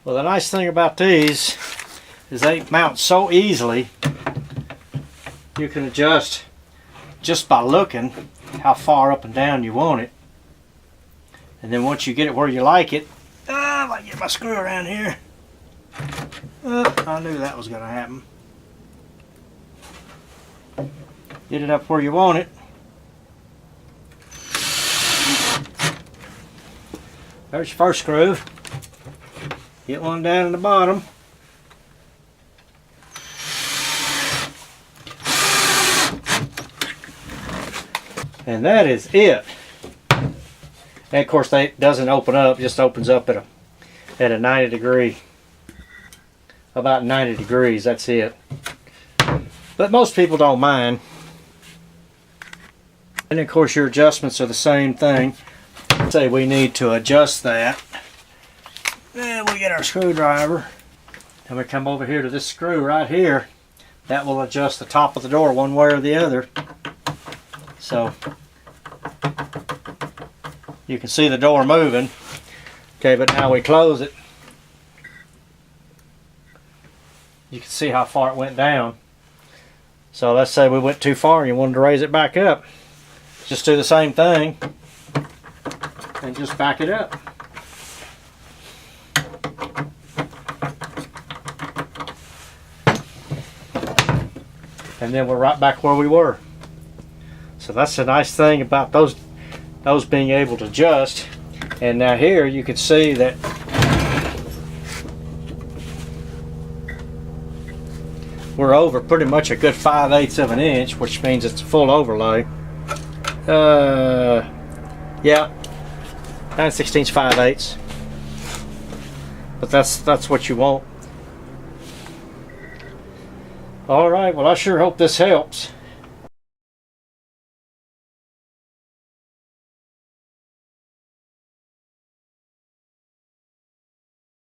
Well, the nice thing about these is they mount so easily. You can adjust just by looking how far up and down you want it. And then once you get it where you like it, if I get my screw around here. I knew that was going to happen. Get it up where you want it. There's your first screw. Get one down in the bottom. And that is it. And of course that doesn't open up, just opens up at a 90 degree. About 90 degrees, that's it. But most people don't mind. And of course your adjustments are the same thing. Say we need to adjust that. Then we get our screwdriver. And we come over here to this screw right here. That will adjust the top of the door one way or the other. So you can see the door moving. Okay, but now we close it. You can see how far it went down. So let's say we went too far and you wanted to raise it back up. Just do the same thing and just back it up. And then we're right back where we were. So that's the nice thing about those being able to adjust. And now here you can see that we're over pretty much a good 5/8 of an inch, which means it's a full overlay. Yeah, 9/16 5/8. But that's what you want. All right, well I sure hope this helps.